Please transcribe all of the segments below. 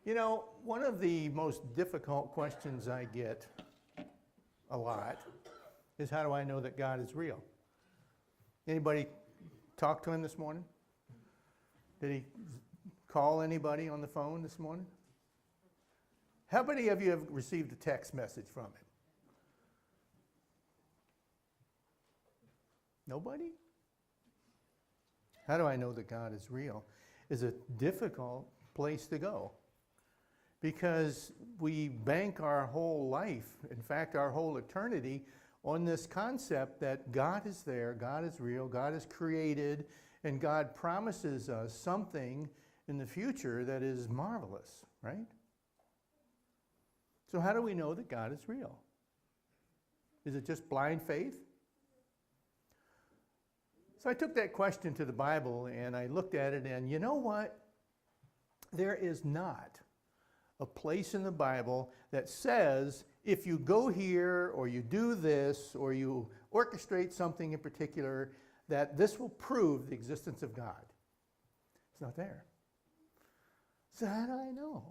You know, one of the most difficult questions I get a lot is, how do I know that God is real? Anybody talk to him this morning? Did he call anybody on the phone this morning? How many of you have received a text message from him? Nobody? How do I know that God is real? Is a difficult place to go, because we bank our whole life, in fact our whole eternity, on this concept that God is there, God is real, God is created, and God promises us something in the future that is marvelous, right? So how do we know that God is real? Is it just blind faith? So I took that question to the Bible and I looked at it, and you know what? There is not a place in the Bible that says if you go here or you do this or you orchestrate something in particular, that this will prove the existence of God. It's not there. So how do I know?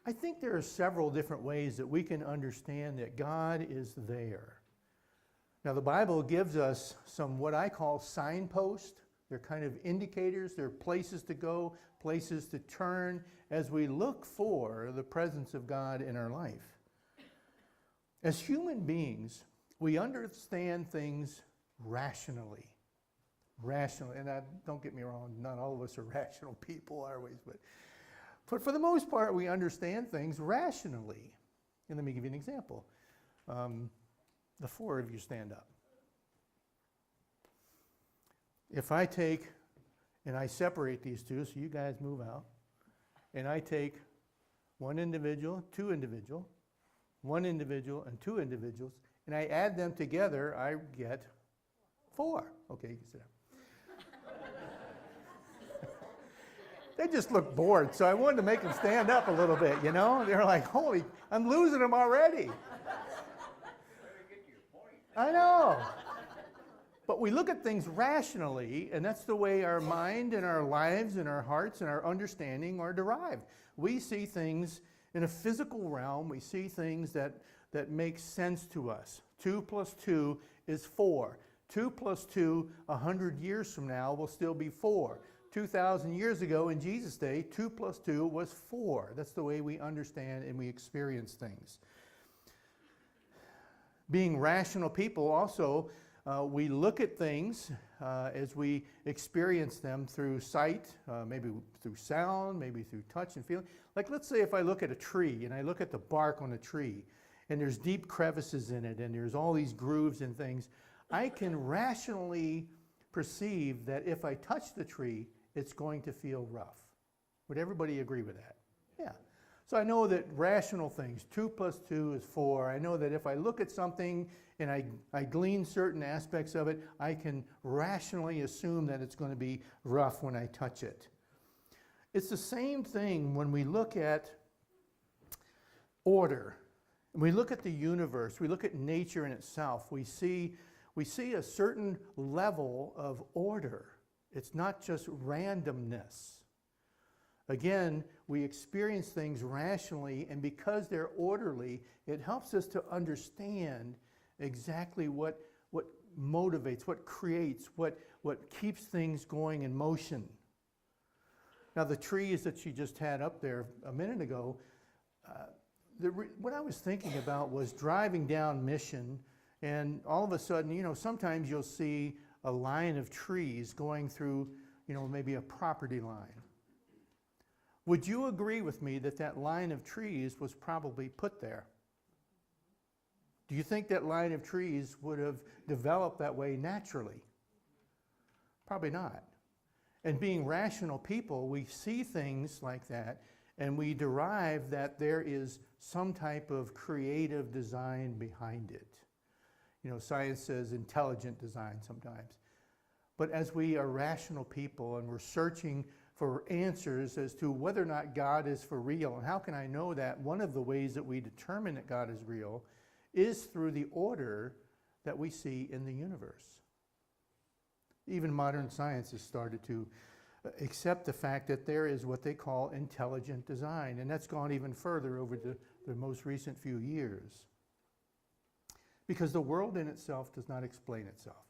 I think there are several different ways that we can understand that God is there. Now, the Bible gives us some what I call signposts. They're kind of indicators. They're places to go, places to turn as we look for the presence of God in our life. As human beings, we understand things rationally. And don't get me wrong, not all of us are rational people, are we? But for the most part, we understand things rationally. And let me give you an example. The four of you stand up. If I take and I separate these two, so you guys move out, and I take one individual, two individual, one individual, and two individuals, and I add them together, I get four. Okay, you can sit down. They just look bored, so I wanted to make them stand up a little bit, you know? They're like, holy, I'm losing them already. I know. But we look at things rationally, and that's the way our mind and our lives and our hearts and our understanding are derived. We see things in a physical realm. We see things that make sense to us. 2 plus 2 is 4. 2 plus 2, 100 years from now, will still be 4. 2,000 years ago in Jesus' day, 2 plus 2 was 4. That's the way we understand and we experience things. Being rational people also, we look at things as we experience them through sight, maybe through sound, maybe through touch and feeling. Like, let's say if I look at a tree and I look at the bark on a tree and there's deep crevices in it and there's all these grooves and things, I can rationally perceive that if I touch the tree, it's going to feel rough. Would everybody agree with that? Yeah. So I know that rational things, 2 plus 2 is 4. I know that if I look at something and I glean certain aspects of it, I can rationally assume that it's going to be rough when I touch it. It's the same thing when we look at order. We look at the universe. We look at nature in itself. We see a certain level of order. It's not just randomness. Again, we experience things rationally, and because they're orderly, it helps us to understand exactly what motivates, what creates, what keeps things going in motion. Now, the trees that she just had up there a minute ago, what I was thinking about was driving down Mission, and all of a sudden, you know, sometimes you'll see a line of trees going through, you know, maybe a property line. Would you agree with me that that line of trees was probably put there? Do you think that line of trees would have developed that way naturally? Probably not. And being rational people, we see things like that, and we derive that there is some type of creative design behind it. You know, science says intelligent design sometimes. But as we are rational people and we're searching for answers as to whether or not God is for real, and how can I know that? One of the ways that we determine that God is real is through the order that we see in the universe. Even modern science has started to accept the fact that there is what they call intelligent design. And that's gone even further over the most recent few years. Because the world in itself does not explain itself.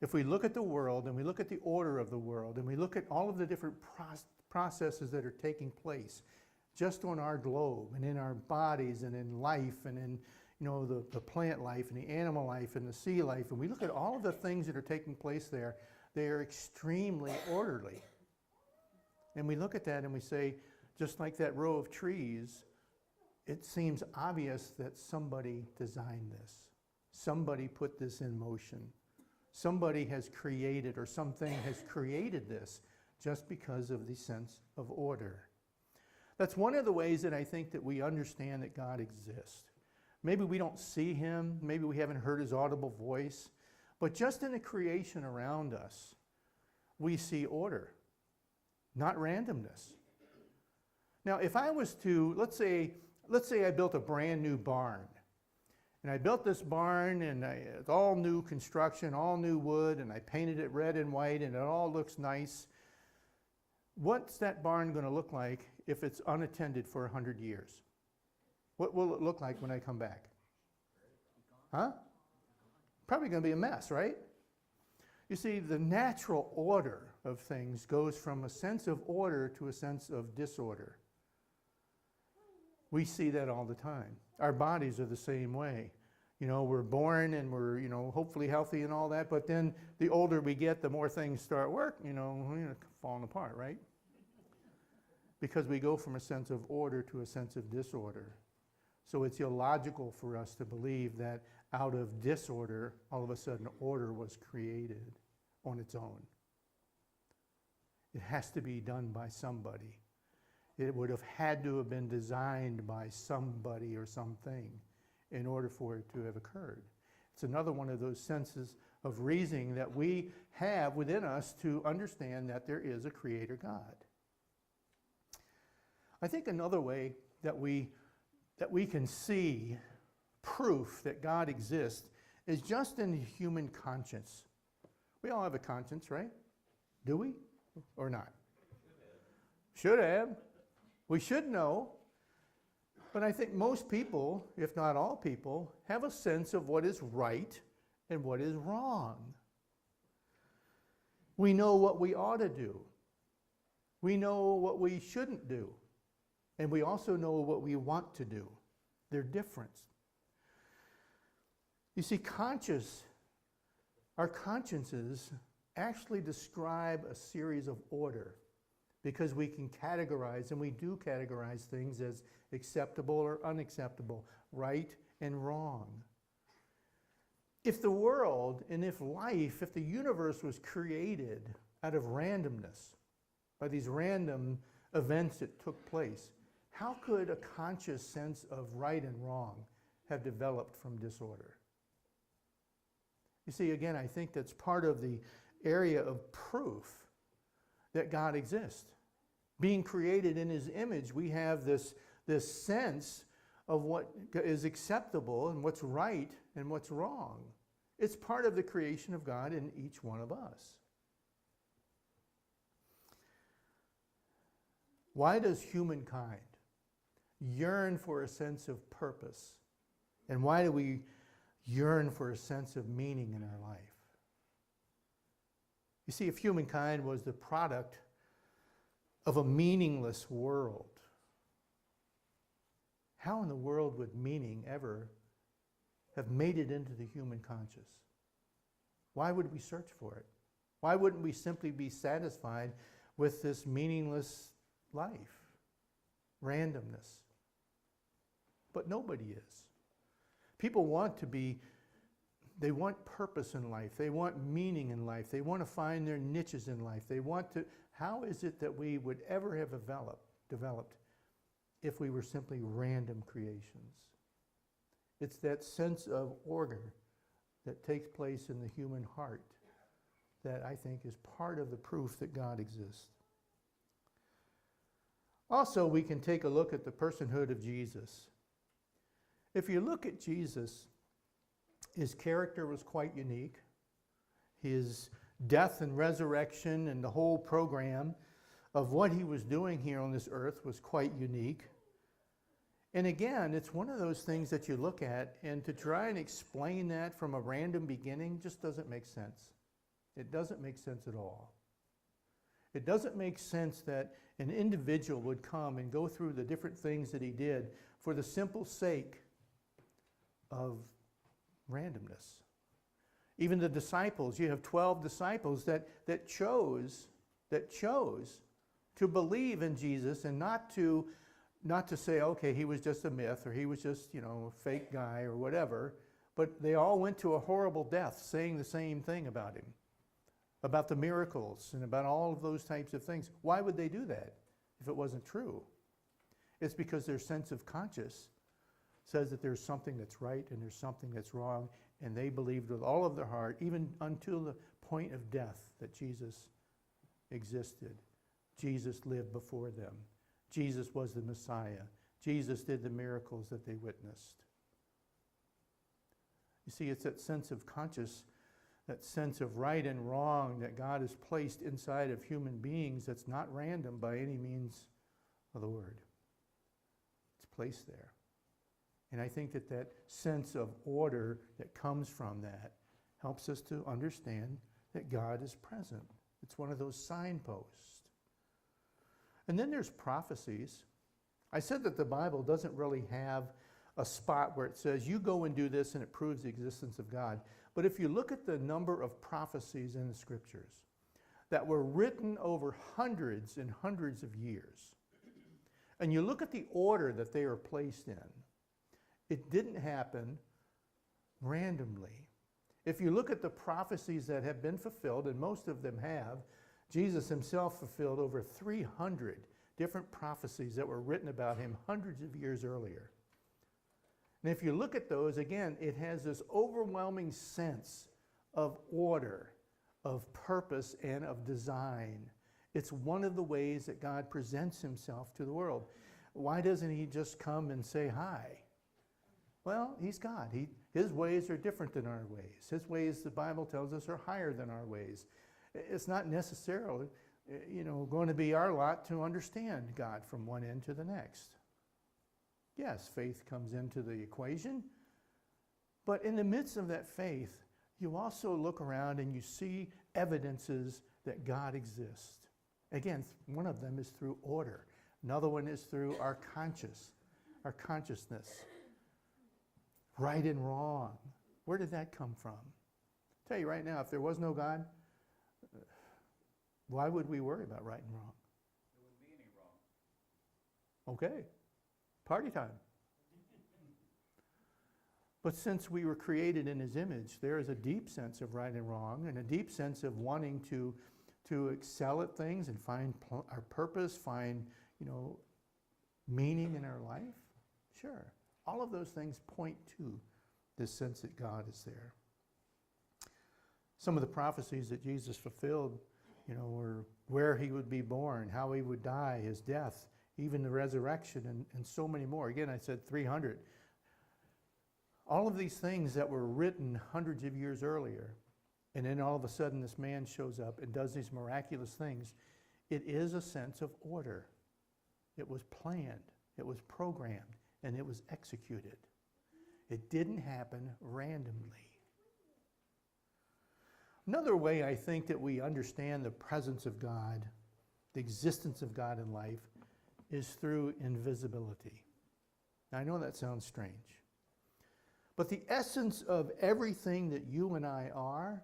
If we look at the world and we look at the order of the world and we look at all of the different processes that are taking place just on our globe and in our bodies and in life and in the plant life and the animal life and the sea life, and we look at all of the things that are taking place there, they are extremely orderly. And we look at that and we say, just like that row of trees, it seems obvious that somebody designed this. Somebody put this in motion. Somebody has created, or something has created this just because of the sense of order. That's one of the ways that I think that we understand that God exists. Maybe we don't see him, maybe we haven't heard his audible voice, but just in the creation around us, we see order, not randomness. Now, if I was to, let's say I built a brand new barn, and I built this barn, and it's all new construction, all new wood, and I painted it red and white, and it all looks nice. What's that barn going to look like if it's unattended for 100 years? What will it look like when I come back? Huh? Probably going to be a mess, right? You see, the natural order of things goes from a sense of order to a sense of disorder. We see that all the time. Our bodies are the same way. We're born and we're, hopefully healthy and all that, but then the older we get, the more things start falling apart, right? Because we go from a sense of order to a sense of disorder. So it's illogical for us to believe that out of disorder, all of a sudden order was created on its own. It has to be done by somebody. It would have had to have been designed by somebody or something in order for it to have occurred. It's another one of those senses of reasoning that we have within us to understand that there is a creator God. I think another way that we can see proof that God exists is just in the human conscience. We all have a conscience, right? Do we? Or not? Should have. We should know. But I think most people, if not all people, have a sense of what is right and what is wrong. We know what we ought to do. We know what we shouldn't do. And we also know what we want to do. They're different. You see, our consciences actually describe a series of order because we can categorize, and we do categorize things as acceptable or unacceptable, right and wrong. If the world and if the universe was created out of randomness, by these random events that took place, how could a conscious sense of right and wrong have developed from disorder? You see, again, I think that's part of the area of proof that God exists. Being created in his image, we have this sense of what is acceptable and what's right and what's wrong. It's part of the creation of God in each one of us. Why does humankind yearn for a sense of purpose? And why do we yearn for a sense of meaning in our life? You see, if humankind was the product of a meaningless world, how in the world would meaning ever have made it into the human conscious? Why would we search for it? Why wouldn't we simply be satisfied with this meaningless life, randomness? But nobody is. People they want purpose in life. They want meaning in life. They want to find their niches in life. How is it that we would ever have developed if we were simply random creations? It's that sense of order that takes place in the human heart that I think is part of the proof that God exists. Also, we can take a look at the personhood of Jesus. If you look at Jesus, his character was quite unique. His death and resurrection and the whole program of what he was doing here on this earth was quite unique. And again, it's one of those things that you look at, and to try and explain that from a random beginning just doesn't make sense. It doesn't make sense at all. It doesn't make sense that an individual would come and go through the different things that he did for the simple sake of randomness. Even the disciples, you have 12 disciples that chose to believe in Jesus and not to say, okay, he was just a myth, or he was just, a fake guy or whatever, but they all went to a horrible death saying the same thing about him, about the miracles and about all of those types of things. Why would they do that if it wasn't true? It's because their sense of conscience says that there's something that's right and there's something that's wrong, and they believed with all of their heart, even until the point of death, that Jesus existed. Jesus lived before them. Jesus was the Messiah. Jesus did the miracles that they witnessed. You see, it's that sense of conscience, that sense of right and wrong that God has placed inside of human beings that's not random by any means of the word. It's placed there. And I think that sense of order that comes from that helps us to understand that God is present. It's one of those signposts. And then there's prophecies. I said that the Bible doesn't really have a spot where it says, you go and do this and it proves the existence of God. But if you look at the number of prophecies in the scriptures that were written over hundreds and hundreds of years, and you look at the order that they are placed in, it didn't happen randomly. If you look at the prophecies that have been fulfilled, and most of them have, Jesus himself fulfilled over 300 different prophecies that were written about him hundreds of years earlier. And if you look at those, again, it has this overwhelming sense of order, of purpose, and of design. It's one of the ways that God presents himself to the world. Why doesn't he just come and say hi? Well, he's God. His ways are different than our ways. His ways, the Bible tells us, are higher than our ways. It's not necessarily, going to be our lot to understand God from one end to the next. Yes, faith comes into the equation, but in the midst of that faith, you also look around and you see evidences that God exists. Again, one of them is through order. Another one is through our consciousness. Right and wrong. Where did that come from? I'll tell you right now, if there was no God, why would we worry about right and wrong? There wouldn't be any wrong. Okay, party time. But since we were created in his image, there is a deep sense of right and wrong, and a deep sense of wanting to excel at things and find our purpose, find, meaning in our life. Sure. All of those things point to this sense that God is there. Some of the prophecies that Jesus fulfilled, were where he would be born, how he would die, his death, even the resurrection, and so many more. Again, I said 300. All of these things that were written hundreds of years earlier, and then all of a sudden this man shows up and does these miraculous things. It is a sense of order. It was planned, it was programmed, and it was executed. It didn't happen randomly. Another way I think that we understand the presence of God, the existence of God in life, is through invisibility. Now, I know that sounds strange, but the essence of everything that you and I are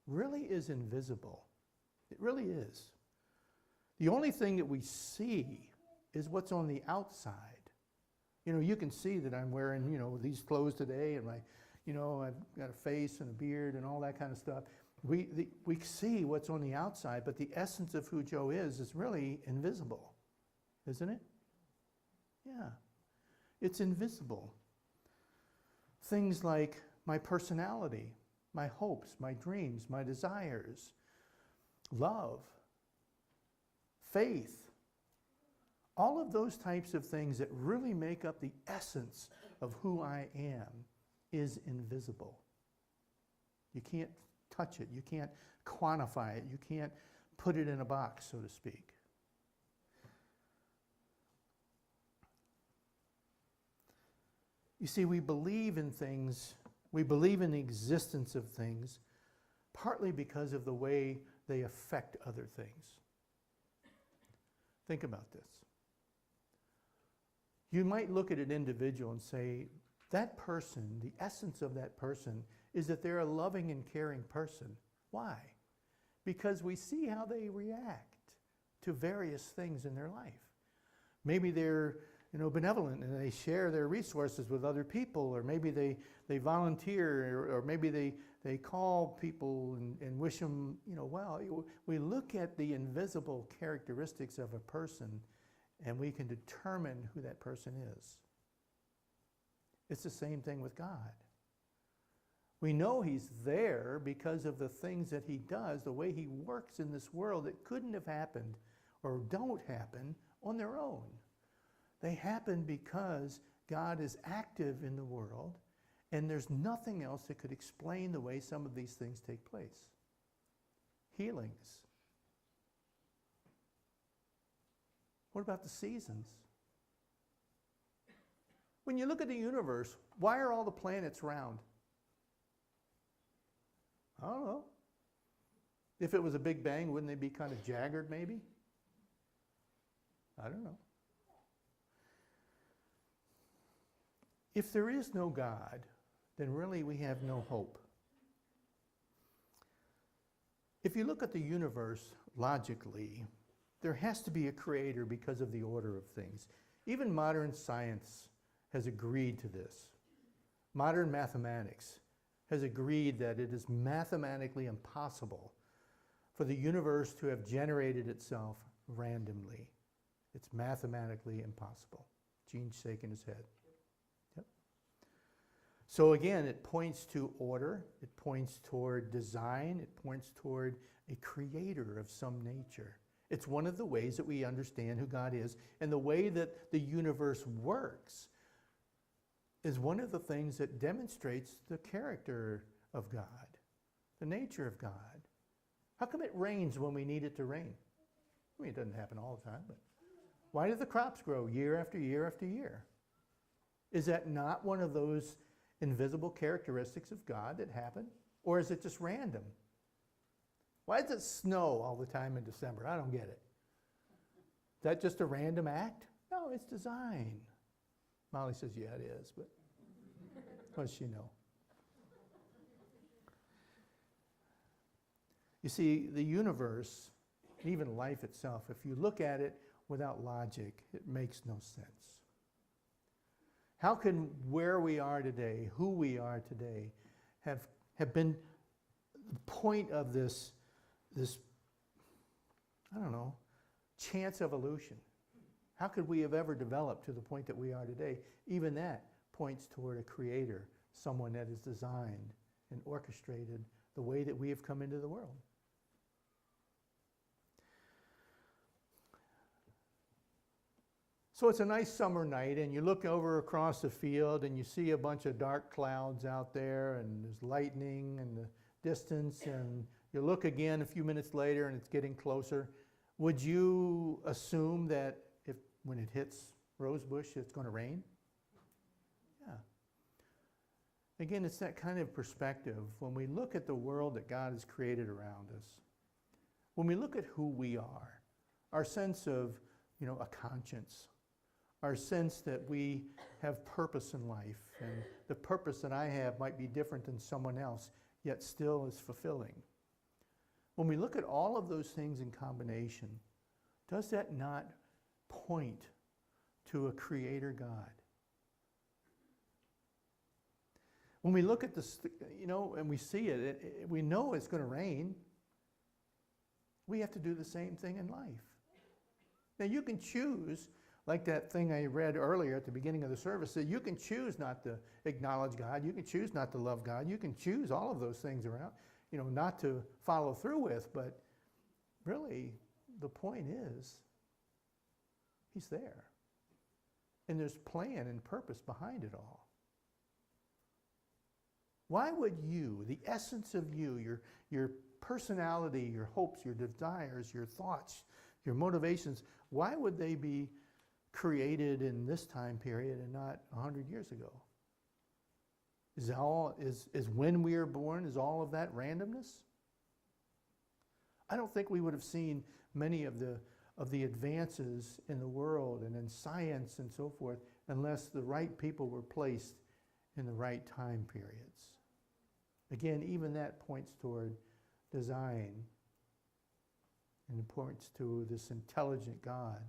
really is invisible. It really is. The only thing that we see is what's on the outside. You can see that I'm wearing, these clothes today, and I've got a face and a beard and all that kind of stuff. We see what's on the outside, but the essence of who Joe is really invisible, isn't it? Yeah, it's invisible. Things like my personality, my hopes, my dreams, my desires, love, faith, all of those types of things that really make up the essence of who I am is invisible. You can't touch it. You can't quantify it. You can't put it in a box, so to speak. You see, we believe in things, we believe in the existence of things, partly because of the way they affect other things. Think about this. You might look at an individual and say, that person, the essence of that person, is that they're a loving and caring person. Why? Because we see how they react to various things in their life. Maybe they're benevolent and they share their resources with other people, or maybe they volunteer, or maybe they call people and wish them well. We look at the invisible characteristics of a person and we can determine who that person is. It's the same thing with God. We know He's there because of the things that He does, the way He works in this world that couldn't have happened or don't happen on their own. They happen because God is active in the world, and there's nothing else that could explain the way some of these things take place. Healings. What about the seasons? When you look at the universe, why are all the planets round? I don't know. If it was a big bang, wouldn't they be kind of jagged maybe? I don't know. If there is no God, then really we have no hope. If you look at the universe logically, there has to be a creator because of the order of things. Even modern science has agreed to this. Modern mathematics has agreed that it is mathematically impossible for the universe to have generated itself randomly. It's mathematically impossible. Gene's shaking his head. Yep. So again, it points to order, it points toward design, it points toward a creator of some nature. It's one of the ways that we understand who God is, and the way that the universe works is one of the things that demonstrates the character of God, the nature of God. How come it rains when we need it to rain? I mean, it doesn't happen all the time, but why do the crops grow year after year after year? Is that not one of those invisible characteristics of God that happen? Or is it just random? Why does it snow all the time in December? I don't get it. Is that just a random act? No, it's design. Molly says, yeah, it is, but what does she know? You see, the universe, even life itself, if you look at it without logic, it makes no sense. How can where we are today, who we are today, have been the point of this, I don't know, chance evolution? How could we have ever developed to the point that we are today? Even that points toward a creator, someone that has designed and orchestrated the way that we have come into the world. So it's a nice summer night, and you look over across the field and you see a bunch of dark clouds out there, and there's lightning in the distance, and you look again a few minutes later and it's getting closer. Would you assume that when it hits Rosebush, it's going to rain? Yeah. Again, it's that kind of perspective. When we look at the world that God has created around us, when we look at who we are, our sense of, a conscience, our sense that we have purpose in life, and the purpose that I have might be different than someone else, yet still is fulfilling. When we look at all of those things in combination, does that not point to a creator God? When we look at this, and we see it, we know it's going to rain. We have to do the same thing in life. Now you can choose, like that thing I read earlier at the beginning of the service, that you can choose not to acknowledge God, you can choose not to love God, you can choose all of those things around, not to follow through with, but really the point is, He's there. And there's plan and purpose behind it all. Why would you, the essence of you, your personality, your hopes, your desires, your thoughts, your motivations, why would they be created in this time period and not 100 years ago? Is when we are born, is all of that randomness? I don't think we would have seen many of the advances in the world and in science and so forth unless the right people were placed in the right time periods. Again, even that points toward design and points to this intelligent God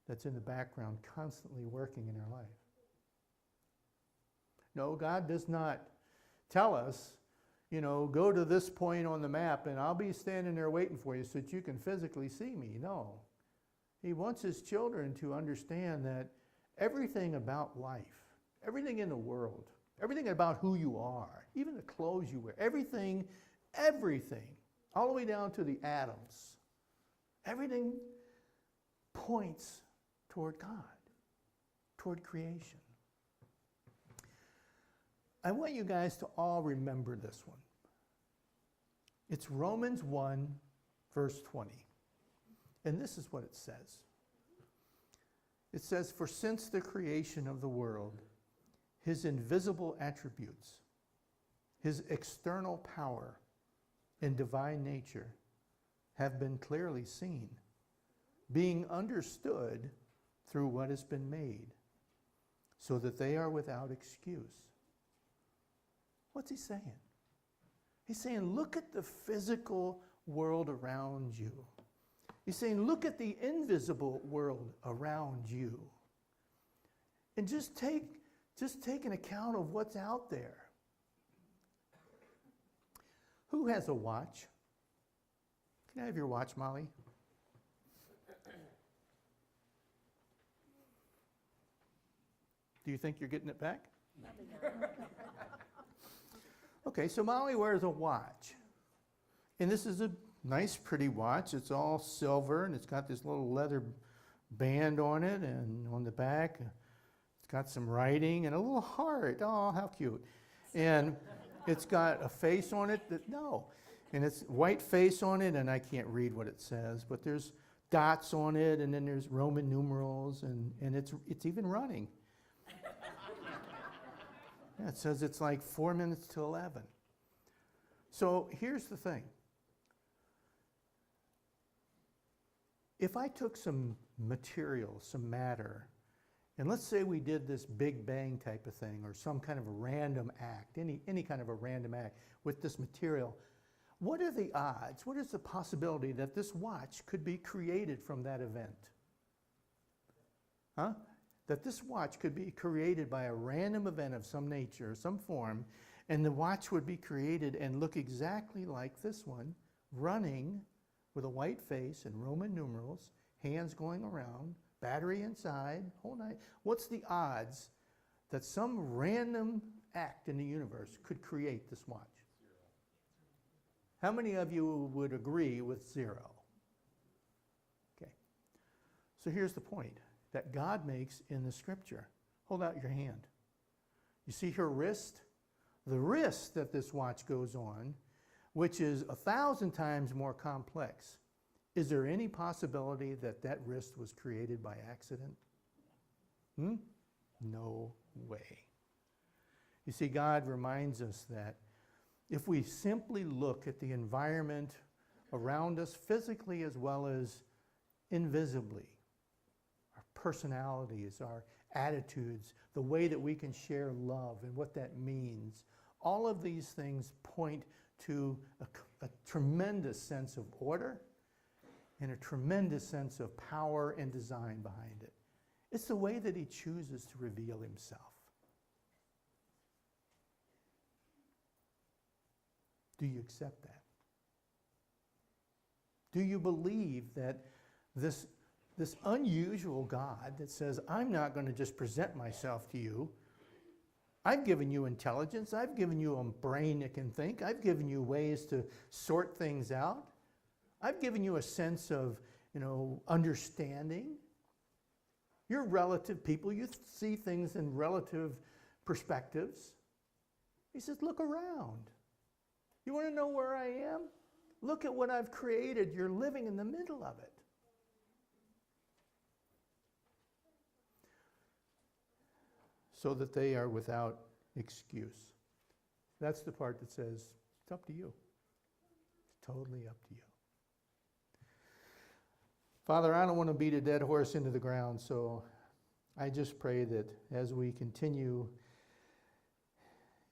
that's in the background constantly working in our life. No, God does not tell us, go to this point on the map and I'll be standing there waiting for you so that you can physically see me. No. He wants his children to understand that everything about life, everything in the world, everything about who you are, even the clothes you wear, everything, all the way down to the atoms, everything points toward God, toward creation. I want you guys to all remember this one. It's Romans 1, verse 20. And this is what it says. It says, "For since the creation of the world, his invisible attributes, his external power and divine nature have been clearly seen, being understood through what has been made, so that they are without excuse." What's he saying? He's saying, look at the physical world around you. He's saying, look at the invisible world around you. And just take an account of what's out there. Who has a watch? Can I have your watch, Molly? Do you think you're getting it back? Okay, so Molly wears a watch. And this is a nice, pretty watch. It's all silver, and it's got this little leather band on it, and on the back, it's got some writing and a little heart. Oh, how cute. And it's got a face on it and it's white face on it, and I can't read what it says, but there's dots on it, and then there's Roman numerals, and it's even running. Yeah, it says it's like 4 minutes to 11. So here's the thing. If I took some material, some matter, and let's say we did this Big Bang type of thing, or some kind of a random act, any kind of a random act with this material, what are the odds, what is the possibility that this watch could be created from that event? Huh? That this watch could be created by a random event of some nature, some form, and the watch would be created and look exactly like this one, running with a white face and Roman numerals, hands going around, battery inside, whole night. What's the odds that some random act in the universe could create this watch? How many of you would agree with 0? Okay. So here's the point that God makes in the scripture. Hold out your hand. You see her wrist? The wrist that this watch goes on, which is 1,000 times more complex. Is there any possibility that that wrist was created by accident? No way. You see, God reminds us that if we simply look at the environment around us, physically as well as invisibly, our personalities, our attitudes, the way that we can share love and what that means, all of these things point to a tremendous sense of order and a tremendous sense of power and design behind it. It's the way that he chooses to reveal himself. Do you accept that? Do you believe that this unusual God that says, I'm not going to just present myself to you. I've given you intelligence. I've given you a brain that can think. I've given you ways to sort things out. I've given you a sense of, understanding. You're relative people. You see things in relative perspectives. He says, look around. You want to know where I am? Look at what I've created. You're living in the middle of it. So that they are without excuse. That's the part that says, it's up to you. It's totally up to you. Father, I don't want to beat a dead horse into the ground, so I just pray that as we continue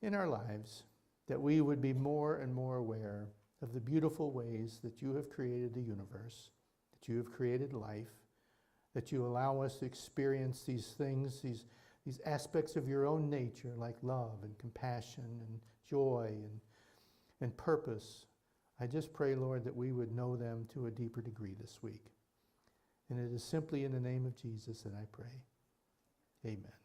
in our lives, that we would be more and more aware of the beautiful ways that you have created the universe, that you have created life, that you allow us to experience these things, these aspects of your own nature, like love and compassion and joy and purpose. I just pray, Lord, that we would know them to a deeper degree this week. And it is simply in the name of Jesus that I pray. Amen.